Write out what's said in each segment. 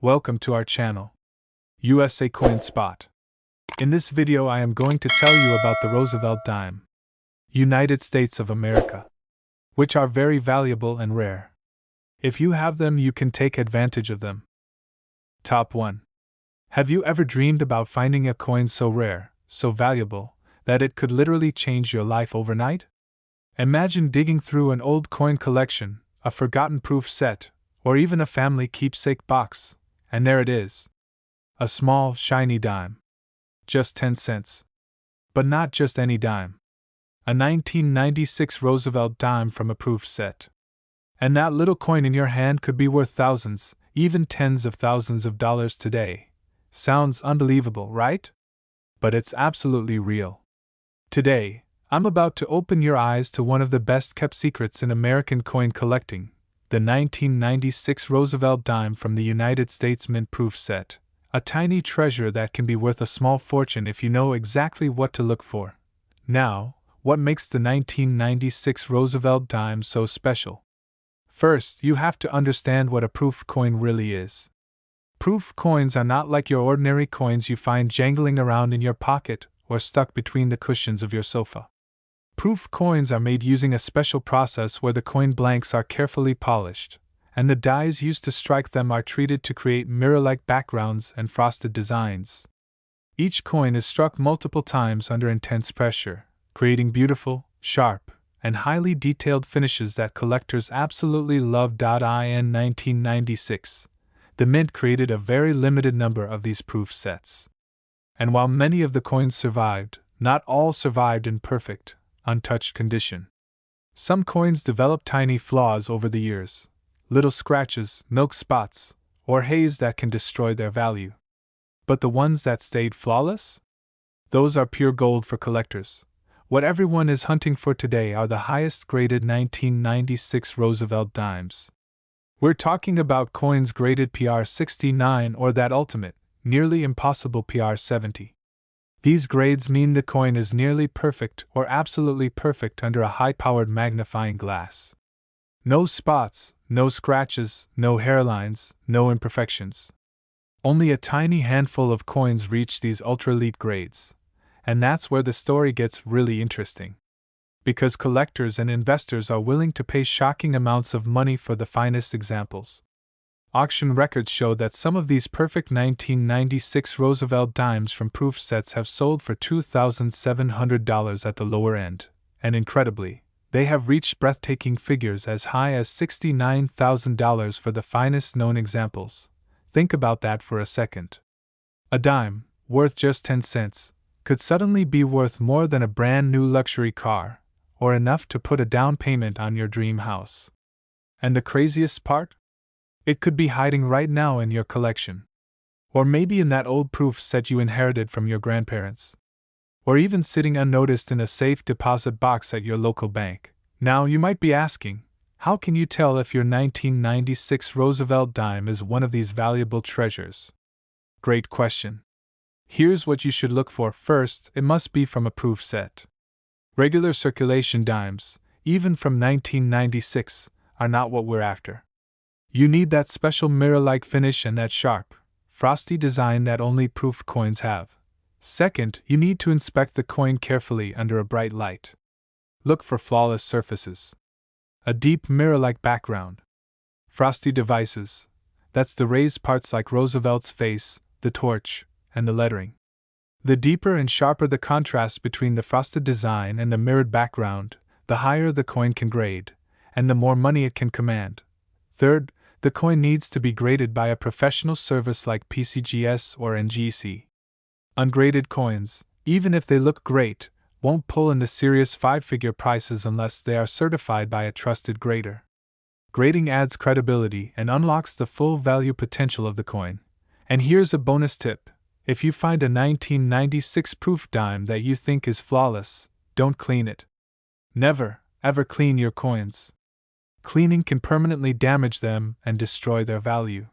Welcome to our channel, USA Coin Spot. In this video I am going to tell you about the Roosevelt dime, United States of America, which are very valuable and rare. If you have them, you can take advantage of them. Top 1. Have you ever dreamed about finding a coin so rare, so valuable, that it could literally change your life overnight? Imagine digging through an old coin collection, a forgotten proof set, or even a family keepsake box, and there it is. A small, shiny dime. Just 10 cents. But not just any dime. A 1996 Roosevelt dime from a proof set. And that little coin in your hand could be worth thousands, even tens of thousands of dollars today. Sounds unbelievable, right? But it's absolutely real. Today, I'm about to open your eyes to one of the best kept secrets in American coin collecting, the 1996 Roosevelt dime from the United States Mint proof set, a tiny treasure that can be worth a small fortune if you know exactly what to look for. Now, what makes the 1996 Roosevelt dime so special? First, you have to understand what a proof coin really is. Proof coins are not like your ordinary coins you find jangling around in your pocket or stuck between the cushions of your sofa. Proof coins are made using a special process where the coin blanks are carefully polished, and the dies used to strike them are treated to create mirror-like backgrounds and frosted designs. Each coin is struck multiple times under intense pressure, creating beautiful, sharp, and highly detailed finishes that collectors absolutely love. In 1996, the Mint created a very limited number of these proof sets. And while many of the coins survived, not all survived in perfect, untouched condition. Some coins developed tiny flaws over the years, little scratches, milk spots, or haze that can destroy their value. But the ones that stayed flawless? Those are pure gold for collectors. What everyone is hunting for today are the highest graded 1996 Roosevelt dimes. We're talking about coins graded PR69 or that ultimate, nearly impossible PR70. These grades mean the coin is nearly perfect or absolutely perfect under a high-powered magnifying glass. No spots, no scratches, no hairlines, no imperfections. Only a tiny handful of coins reach these ultra-elite grades, and that's where the story gets really interesting. Because collectors and investors are willing to pay shocking amounts of money for the finest examples. Auction records show that some of these perfect 1996 Roosevelt dimes from proof sets have sold for $2,700 at the lower end, and incredibly, they have reached breathtaking figures as high as $69,000 for the finest known examples. Think about that for a second. A dime, worth just 10 cents, could suddenly be worth more than a brand new luxury car, or enough to put a down payment on your dream house. And the craziest part? It could be hiding right now in your collection. Or maybe in that old proof set you inherited from your grandparents. Or even sitting unnoticed in a safe deposit box at your local bank. Now you might be asking, how can you tell if your 1996 Roosevelt dime is one of these valuable treasures? Great question. Here's what you should look for. First, it must be from a proof set. Regular circulation dimes, even from 1996, are not what we're after. You need that special mirror-like finish and that sharp, frosty design that only proof coins have. Second, you need to inspect the coin carefully under a bright light. Look for flawless surfaces. A deep mirror-like background. Frosty devices. That's the raised parts like Roosevelt's face, the torch, and the lettering. The deeper and sharper the contrast between the frosted design and the mirrored background, the higher the coin can grade, and the more money it can command. Third, the coin needs to be graded by a professional service like PCGS or NGC. Ungraded coins, even if they look great, won't pull in the serious five-figure prices unless they are certified by a trusted grader. Grading adds credibility and unlocks the full value potential of the coin. And here's a bonus tip. If you find a 1996 proof dime that you think is flawless, don't clean it. Never, ever clean your coins. Cleaning can permanently damage them and destroy their value.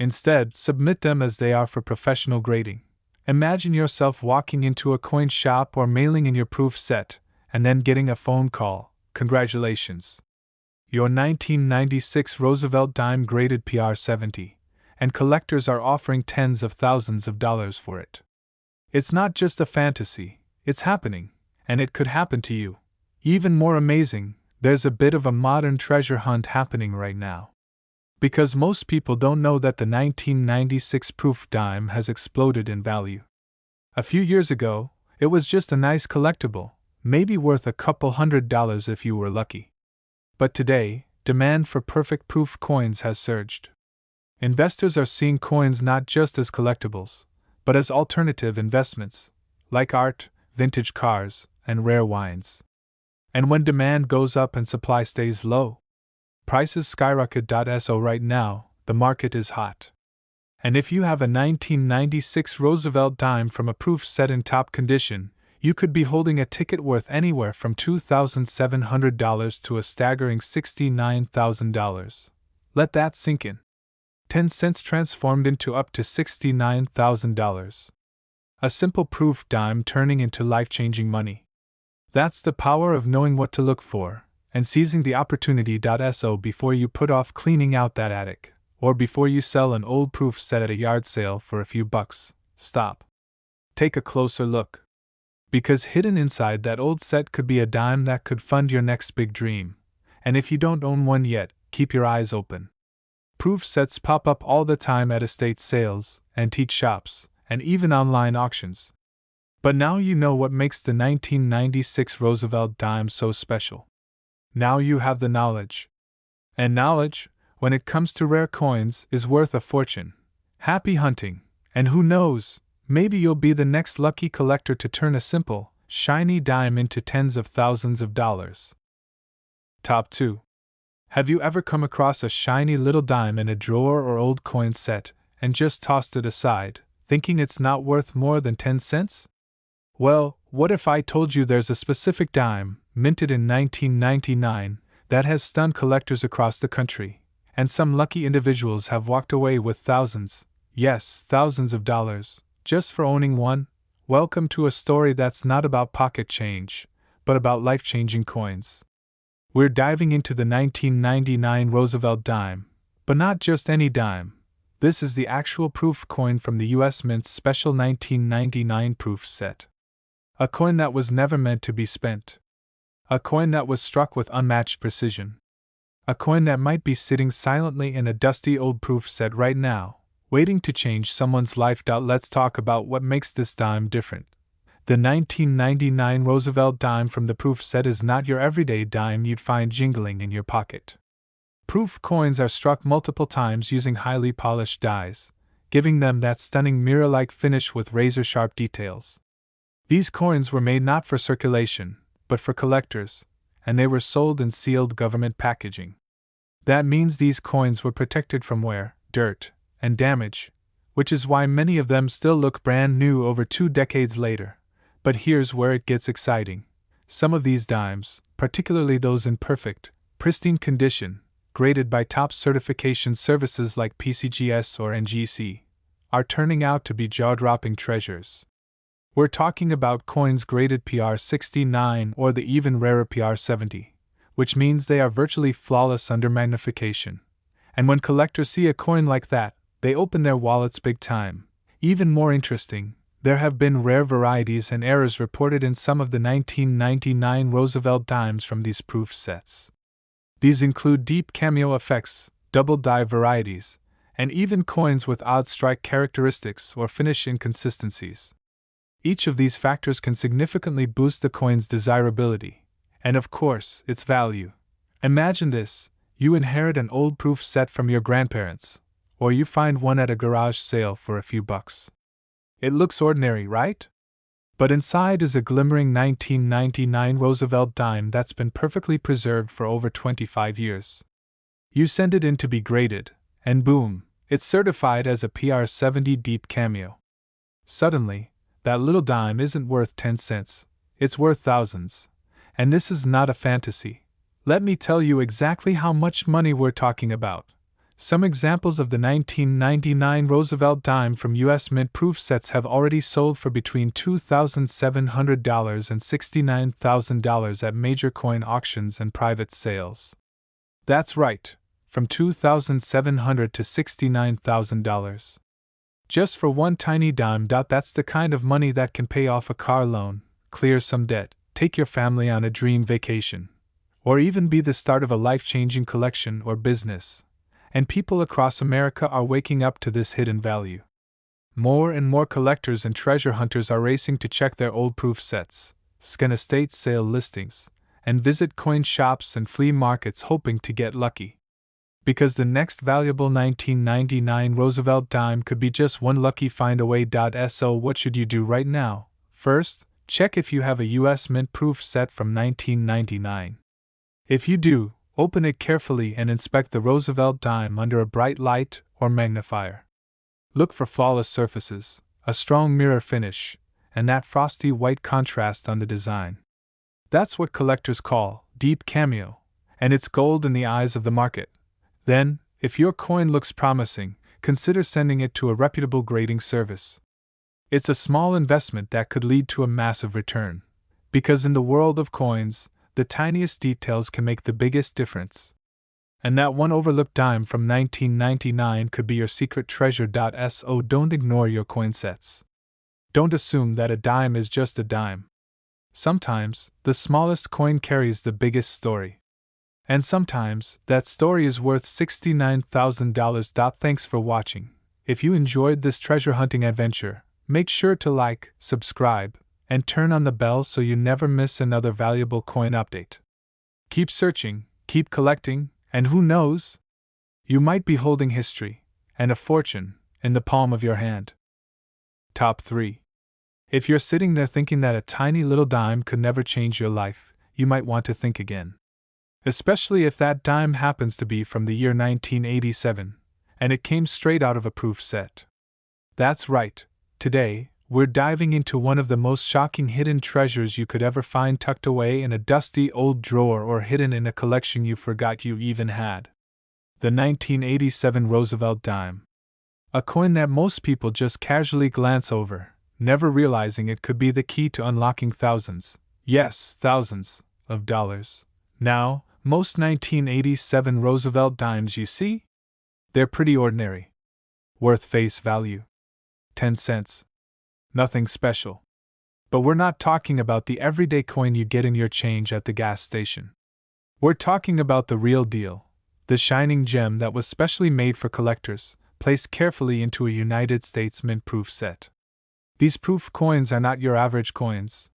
Instead, submit them as they are for professional grading. Imagine yourself walking into a coin shop or mailing in your proof set, and then getting a phone call. Congratulations! Your 1996 Roosevelt dime graded PR70, and collectors are offering tens of thousands of dollars for it. It's not just a fantasy, it's happening, and it could happen to you. Even more amazing, there's a bit of a modern treasure hunt happening right now. Because most people don't know that the 1996 proof dime has exploded in value. A few years ago, it was just a nice collectible, maybe worth a couple $100 if you were lucky. But today, demand for perfect proof coins has surged. Investors are seeing coins not just as collectibles, but as alternative investments, like art, vintage cars, and rare wines. And when demand goes up and supply stays low, prices skyrocket. So right now, the market is hot. And if you have a 1996 Roosevelt dime from a proof set in top condition, you could be holding a ticket worth anywhere from $2,700 to a staggering $69,000. Let that sink in. 10 cents transformed into up to $69,000. A simple proof dime turning into life-changing money. That's the power of knowing what to look for, and seizing the opportunity. So before you put off cleaning out that attic, or before you sell an old proof set at a yard sale for a few bucks, stop. Take a closer look. Because hidden inside that old set could be a dime that could fund your next big dream, and if you don't own one yet, keep your eyes open. Proof sets pop up all the time at estate sales, antique shops, and even online auctions. But now you know what makes the 1996 Roosevelt dime so special. Now you have the knowledge. And knowledge, when it comes to rare coins, is worth a fortune. Happy hunting, and who knows, maybe you'll be the next lucky collector to turn a simple, shiny dime into tens of thousands of dollars. Top 2. Have you ever come across a shiny little dime in a drawer or old coin set, and just tossed it aside, thinking it's not worth more than 10 cents? Well, what if I told you there's a specific dime, minted in 1999, that has stunned collectors across the country, and some lucky individuals have walked away with thousands, yes, thousands of dollars, just for owning one? Welcome to a story that's not about pocket change, but about life-changing coins. We're diving into the 1999 Roosevelt dime, but not just any dime. This is the actual proof coin from the U.S. Mint's special 1999 proof set. A coin that was never meant to be spent. A coin that was struck with unmatched precision. A coin that might be sitting silently in a dusty old proof set right now, waiting to change someone's life. Let's talk about what makes this dime different. The 1999 Roosevelt dime from the proof set is not your everyday dime you'd find jingling in your pocket. Proof coins are struck multiple times using highly polished dies, giving them that stunning mirror-like finish with razor-sharp details. These coins were made not for circulation, but for collectors, and they were sold in sealed government packaging. That means these coins were protected from wear, dirt, and damage, which is why many of them still look brand new over 2 decades later. But here's where it gets exciting. Some of these dimes, particularly those in perfect, pristine condition, graded by top certification services like PCGS or NGC, are turning out to be jaw-dropping treasures. We're talking about coins graded PR69 or the even rarer PR70, which means they are virtually flawless under magnification. And when collectors see a coin like that, they open their wallets big time. Even more interesting, there have been rare varieties and errors reported in some of the 1999 Roosevelt dimes from these proof sets. These include deep cameo effects, double die varieties, and even coins with odd strike characteristics or finish inconsistencies. Each of these factors can significantly boost the coin's desirability, and of course, its value. Imagine this: you inherit an old proof set from your grandparents, or you find one at a garage sale for a few bucks. It looks ordinary, right? But inside is a glimmering 1999 Roosevelt dime that's been perfectly preserved for over 25 years. You send it in to be graded, and boom, it's certified as a PR70 deep cameo. Suddenly, that little dime isn't worth 10 cents, it's worth thousands. And this is not a fantasy. Let me tell you exactly how much money we're talking about. Some examples of the 1999 Roosevelt dime from U.S. Mint proof sets have already sold for between $2,700 and $69,000 at major coin auctions and private sales. That's right, from $2,700 to $69,000. Just for one tiny dime. That's the kind of money that can pay off a car loan, clear some debt, take your family on a dream vacation, or even be the start of a life-changing collection or business. And people across America are waking up to this hidden value. More and more collectors and treasure hunters are racing to check their old proof sets, scan estate sale listings, and visit coin shops and flea markets hoping to get lucky. Because the next valuable 1999 Roosevelt dime could be just one lucky find away. So what should you do right now? First, check if you have a US mint proof set from 1999. If you do, open it carefully and inspect the Roosevelt dime under a bright light or magnifier. Look for flawless surfaces, a strong mirror finish, and that frosty white contrast on the design. That's what collectors call deep cameo, and it's gold in the eyes of the market. Then, if your coin looks promising, consider sending it to a reputable grading service. It's a small investment that could lead to a massive return, because in the world of coins, the tiniest details can make the biggest difference. And that one overlooked dime from 1999 could be your secret treasure. So don't ignore your coin sets. Don't assume that a dime is just a dime. Sometimes, the smallest coin carries the biggest story. And sometimes, that story is worth $69,000. Thanks for watching. If you enjoyed this treasure hunting adventure, make sure to like, subscribe, and turn on the bell so you never miss another valuable coin update. Keep searching, keep collecting, and who knows? You might be holding history, and a fortune, in the palm of your hand. Top 3. If you're sitting there thinking that a tiny little dime could never change your life, you might want to think again. Especially if that dime happens to be from the year 1987, and it came straight out of a proof set. That's right, today, we're diving into one of the most shocking hidden treasures you could ever find tucked away in a dusty old drawer or hidden in a collection you forgot you even had. The 1987 Roosevelt dime. A coin that most people just casually glance over, never realizing it could be the key to unlocking thousands, yes, thousands, of dollars. Now, most 1987 Roosevelt dimes you see? They're pretty ordinary. Worth face value 10 cents. Nothing special. But we're not talking about the everyday coin you get in your change at the gas station. We're talking about the real deal, the shining gem that was specially made for collectors, placed carefully into a United States mint proof set. These proof coins are not your average coins.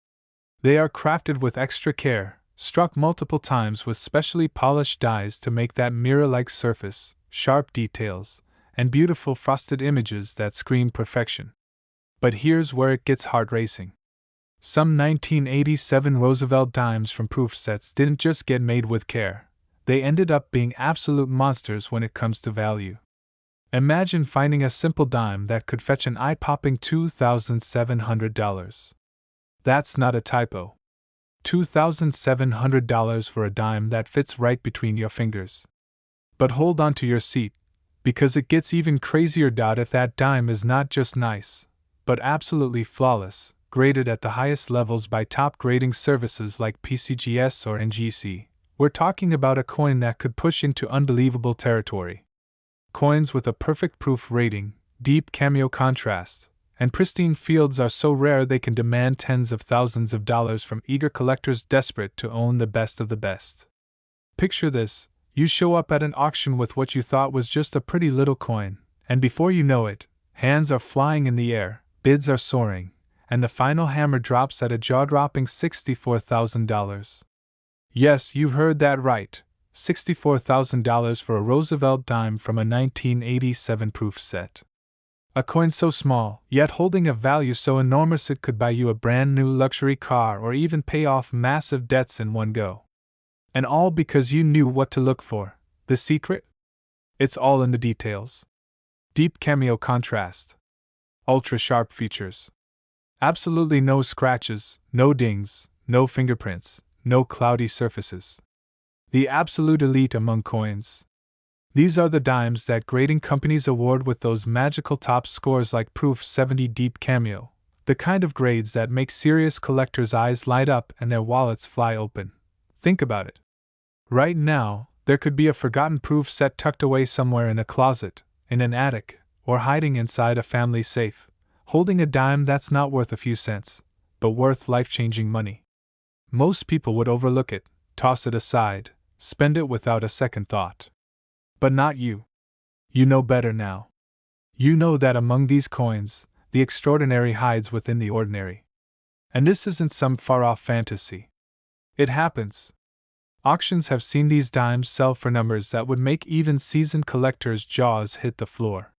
They are crafted with extra care, struck multiple times with specially polished dies to make that mirror-like surface, sharp details, and beautiful frosted images that scream perfection. But here's where it gets heart-racing. Some 1987 Roosevelt dimes from proof sets didn't just get made with care, they ended up being absolute monsters when it comes to value. Imagine finding a simple dime that could fetch an eye-popping $2,700. That's not a typo. $2,700 for a dime that fits right between your fingers. But hold on to your seat, because it gets even crazier. If that dime is not just nice, but absolutely flawless, graded at the highest levels by top grading services like PCGS or NGC, we're talking about a coin that could push into unbelievable territory. Coins with a perfect proof rating, deep cameo contrast, and pristine fields are so rare they can demand tens of thousands of dollars from eager collectors desperate to own the best of the best. Picture this: you show up at an auction with what you thought was just a pretty little coin, and before you know it, hands are flying in the air, bids are soaring, and the final hammer drops at a jaw-dropping $64,000. Yes, you heard that right, $64,000 for a Roosevelt dime from a 1987 proof set. A coin so small, yet holding a value so enormous it could buy you a brand new luxury car or even pay off massive debts in one go. And all because you knew what to look for. The secret? It's all in the details. Deep cameo contrast. Ultra-sharp features. Absolutely no scratches, no dings, no fingerprints, no cloudy surfaces. The absolute elite among coins. These are the dimes that grading companies award with those magical top scores like Proof 70 Deep Cameo, the kind of grades that make serious collectors' eyes light up and their wallets fly open. Think about it. Right now, There could be a forgotten proof set tucked away somewhere in a closet, in an attic, or hiding inside a family safe, holding a dime that's not worth a few cents, but worth life-changing money. Most people would overlook it, toss it aside, spend it without a second thought. But not you. You know better now. You know that among these coins, the extraordinary hides within the ordinary. And this isn't some far-off fantasy. It happens. Auctions have seen these dimes sell for numbers that would make even seasoned collectors' jaws hit the floor.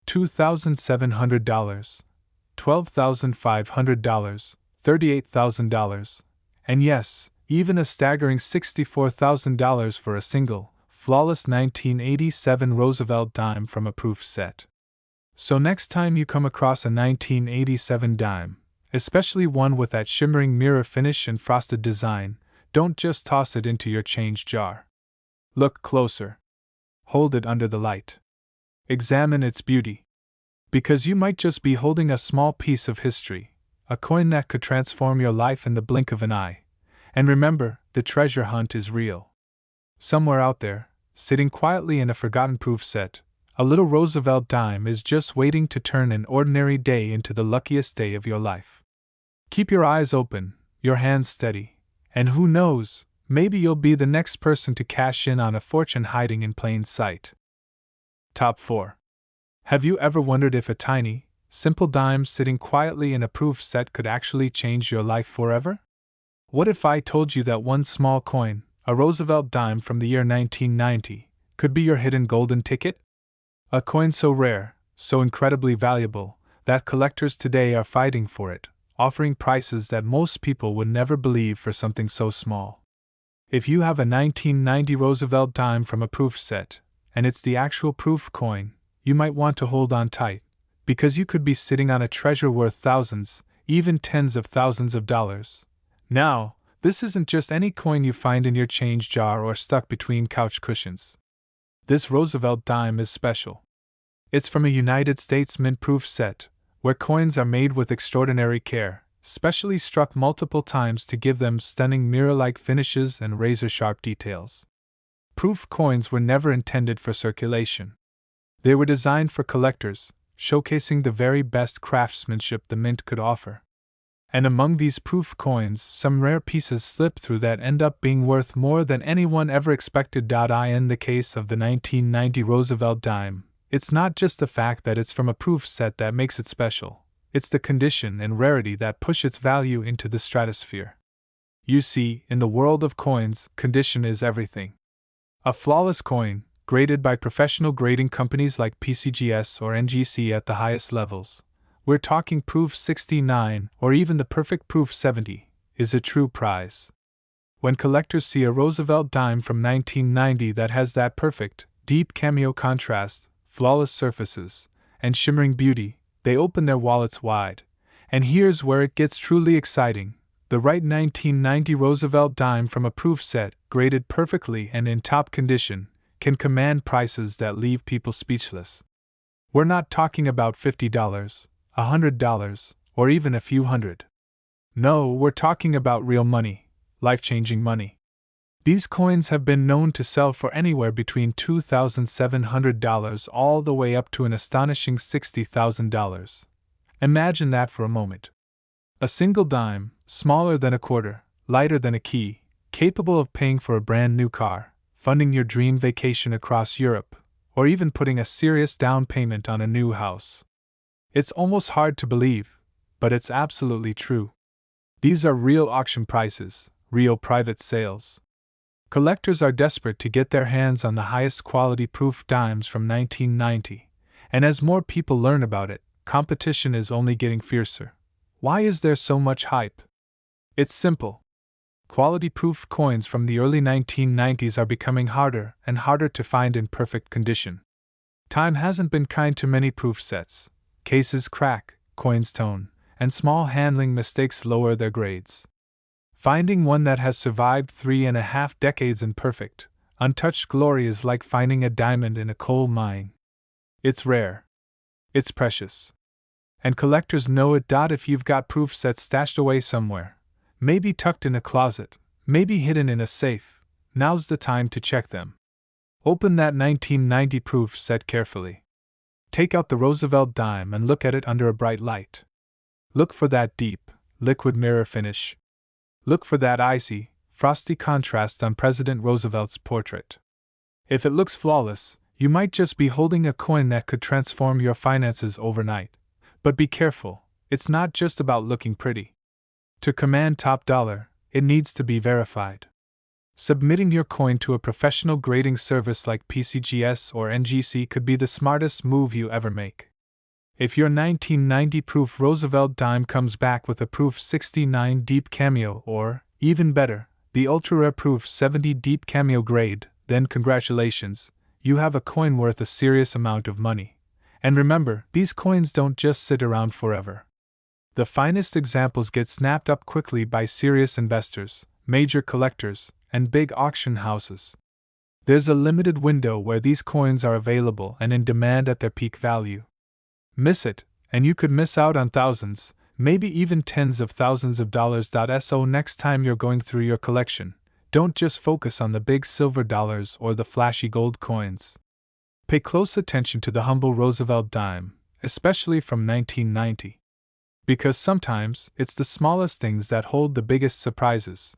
$2,700, $12,500, $38,000, and yes, even a staggering $64,000 for a single, flawless 1987 Roosevelt dime from a proof set. So next time you come across a 1987 dime, especially one with that shimmering mirror finish and frosted design, don't just toss it into your change jar. Look closer. Hold it under the light. Examine its beauty. Because you might just be holding a small piece of history, a coin that could transform your life in the blink of an eye. And remember, the treasure hunt is real. Somewhere out there, sitting quietly in a forgotten proof set, a little Roosevelt dime is just waiting to turn an ordinary day into the luckiest day of your life. Keep your eyes open, your hands steady, and who knows, maybe you'll be the next person to cash in on a fortune hiding in plain sight. Top 4. Have you ever wondered if a tiny, simple dime sitting quietly in a proof set could actually change your life forever? What if I told you that one small coin, a Roosevelt dime from the year 1990, could be your hidden golden ticket? A coin so rare, so incredibly valuable, that collectors today are fighting for it, offering prices that most people would never believe for something so small. If you have a 1990 Roosevelt dime from a proof set, and it's the actual proof coin, you might want to hold on tight, because you could be sitting on a treasure worth thousands, even tens of thousands of dollars. Now, this isn't just any coin you find in your change jar or stuck between couch cushions. This Roosevelt dime is special. It's from a United States mint proof set, where coins are made with extraordinary care, specially struck multiple times to give them stunning mirror-like finishes and razor-sharp details. Proof coins were never intended for circulation. They were designed for collectors, showcasing the very best craftsmanship the mint could offer. And among these proof coins, some rare pieces slip through that end up being worth more than anyone ever expected. In the case of the 1990 Roosevelt dime, it's not just the fact that it's from a proof set that makes it special, it's the condition and rarity that push its value into the stratosphere. You see, in the world of coins, condition is everything. A flawless coin, graded by professional grading companies like PCGS or NGC at the highest levels, we're talking proof 69 or even the perfect proof 70, is a true prize. When collectors see a Roosevelt dime from 1990 that has that perfect, deep cameo contrast, flawless surfaces, and shimmering beauty, they open their wallets wide. And here's where it gets truly exciting. The right 1990 Roosevelt dime from a proof set, graded perfectly and in top condition, can command prices that leave people speechless. We're not talking about $50, $100, or even a few hundred. No, we're talking about real money, life-changing money. These coins have been known to sell for anywhere between $2,700 all the way up to an astonishing $60,000. Imagine that for a moment. A single dime, smaller than a quarter, lighter than a key, capable of paying for a brand new car, funding your dream vacation across Europe, or even putting a serious down payment on a new house. It's almost hard to believe, but it's absolutely true. These are real auction prices, real private sales. Collectors are desperate to get their hands on the highest quality proof dimes from 1990, and as more people learn about it, competition is only getting fiercer. Why is there so much hype? It's simple. Quality proof coins from the early 1990s are becoming harder and harder to find in perfect condition. Time hasn't been kind to many proof sets. Cases crack, coins tone, and small handling mistakes lower their grades. Finding one that has survived 3.5 decades in perfect, untouched glory is like finding a diamond in a coal mine. It's rare. It's precious. And collectors know it. If you've got proof sets stashed away somewhere, maybe tucked in a closet, maybe hidden in a safe, now's the time to check them. Open that 1990 proof set carefully. Take out the Roosevelt dime and look at it under a bright light. Look for that deep, liquid mirror finish. Look for that icy, frosty contrast on President Roosevelt's portrait. If it looks flawless, you might just be holding a coin that could transform your finances overnight. But be careful, it's not just about looking pretty. To command top dollar, it needs to be verified. Submitting your coin to a professional grading service like PCGS or NGC could be the smartest move you ever make. If your 1990 proof Roosevelt dime comes back with a proof 69 deep cameo or, even better, the ultra-rare proof 70 deep cameo grade, then congratulations, you have a coin worth a serious amount of money. And remember, these coins don't just sit around forever. The finest examples get snapped up quickly by serious investors, major collectors, and big auction houses. There's a limited window where these coins are available and in demand at their peak value. Miss it, and you could miss out on thousands, maybe even tens of thousands of dollars. So next time you're going through your collection, don't just focus on the big silver dollars or the flashy gold coins. Pay close attention to the humble Roosevelt dime, especially from 1990. Because sometimes it's the smallest things that hold the biggest surprises.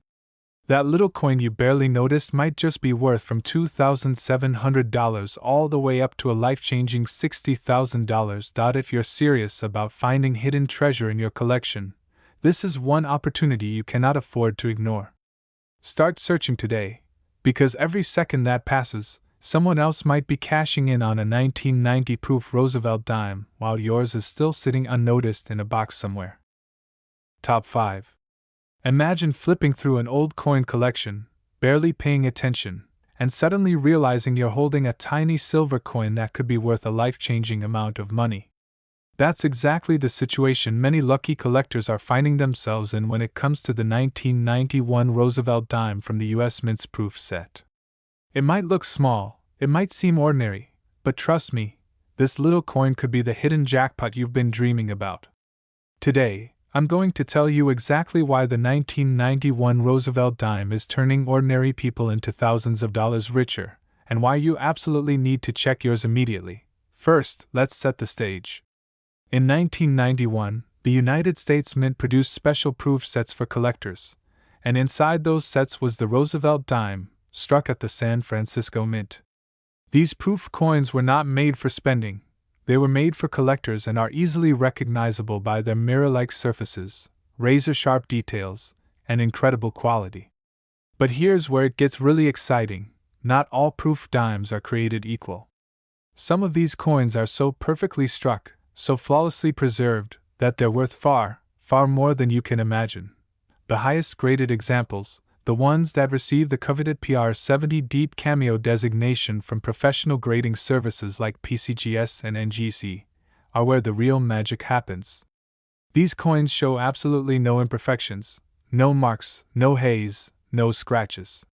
That little coin you barely noticed might just be worth from $2,700 all the way up to a life-changing $60,000. If you're serious about finding hidden treasure in your collection, this is one opportunity you cannot afford to ignore. Start searching today, because every second that passes, someone else might be cashing in on a 1990 proof Roosevelt dime while yours is still sitting unnoticed in a box somewhere. Top 5. Imagine flipping through an old coin collection, barely paying attention, and suddenly realizing you're holding a tiny silver coin that could be worth a life-changing amount of money. That's exactly the situation many lucky collectors are finding themselves in when it comes to the 1991 Roosevelt dime from the U.S. Mint's proof set. It might look small, it might seem ordinary, but trust me, this little coin could be the hidden jackpot you've been dreaming about. Today, I'm going to tell you exactly why the 1991 Roosevelt dime is turning ordinary people into thousands of dollars richer, and why you absolutely need to check yours immediately. First, let's set the stage. In 1991, the United States Mint produced special proof sets for collectors, and inside those sets was the Roosevelt dime, struck at the San Francisco Mint. These proof coins were not made for spending. They were made for collectors and are easily recognizable by their mirror-like surfaces, razor-sharp details, and incredible quality. But here's where it gets really exciting. Not all proof dimes are created equal. Some of these coins are so perfectly struck, so flawlessly preserved, that they're worth far, far more than you can imagine. The highest graded examples, the ones that receive the coveted PR 70 deep cameo designation from professional grading services like PCGS and NGC, are where the real magic happens. These coins show absolutely no imperfections, no marks, no haze, no scratches.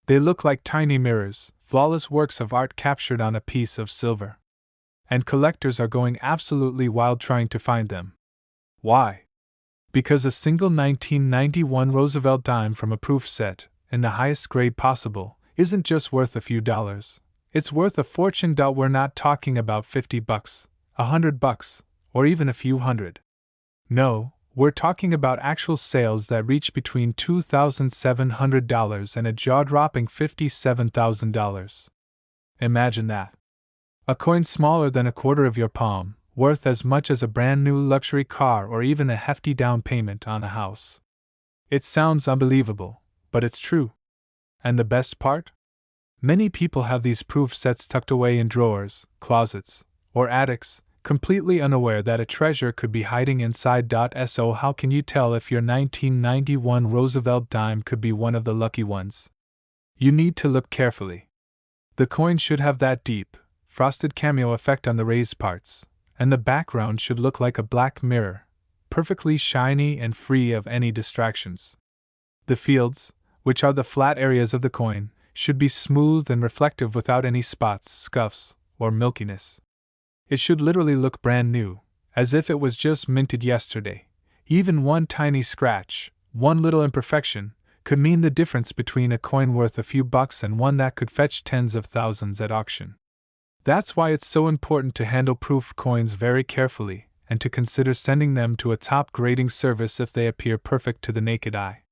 They look like tiny mirrors, flawless works of art captured on a piece of silver. And collectors are going absolutely wild trying to find them. Why? Because a single 1991 Roosevelt dime from a proof set, in the highest grade possible, isn't just worth a few dollars. It's worth a fortune. We're not talking about $50, $100, or even a few hundred. No, we're talking about actual sales that reach between $2,700 and a jaw-dropping $57,000. Imagine that. A coin smaller than a quarter of your palm, worth as much as a brand new luxury car or even a hefty down payment on a house. It sounds unbelievable, but it's true. And the best part? Many people have these proof sets tucked away in drawers, closets, or attics, completely unaware that a treasure could be hiding inside. So how can you tell if your 1991 Roosevelt dime could be one of the lucky ones? You need to look carefully. The coin should have that deep, frosted cameo effect on the raised parts, and the background should look like a black mirror, perfectly shiny and free of any distractions. The fields, which are the flat areas of the coin, should be smooth and reflective without any spots, scuffs, or milkiness. It should literally look brand new, as if it was just minted yesterday. Even one tiny scratch, one little imperfection, could mean the difference between a coin worth a few bucks and one that could fetch tens of thousands at auction. That's why it's so important to handle proof coins very carefully, and to consider sending them to a top grading service if they appear perfect to the naked eye.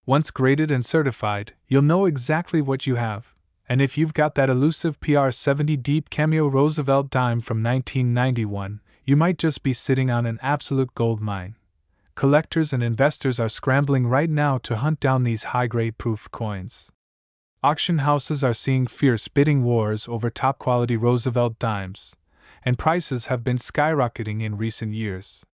Once graded and certified, you'll know exactly what you have, and if you've got that elusive PR70 deep cameo Roosevelt dime from 1991, you might just be sitting on an absolute gold mine. Collectors and investors are scrambling right now to hunt down these high-grade proof coins. Auction houses are seeing fierce bidding wars over top-quality Roosevelt dimes, and prices have been skyrocketing in recent years.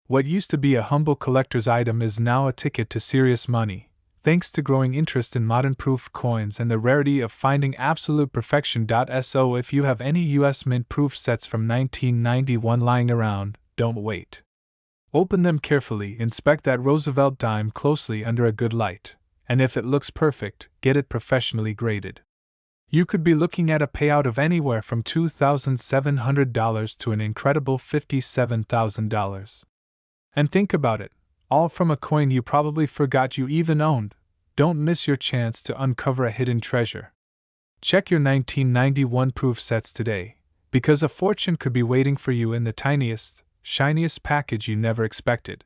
What used to be a humble collector's item is now a ticket to serious money, thanks to growing interest in modern proof coins and the rarity of finding absolute perfection. So if you have any US Mint proof sets from 1991 lying around, don't wait. Open them carefully, inspect that Roosevelt dime closely under a good light, and if it looks perfect, get it professionally graded. You could be looking at a payout of anywhere from $2,700 to an incredible $57,000. And think about it, all from a coin you probably forgot you even owned. Don't miss your chance to uncover a hidden treasure. Check your 1991 proof sets today, because a fortune could be waiting for you in the tiniest, shiniest package you never expected.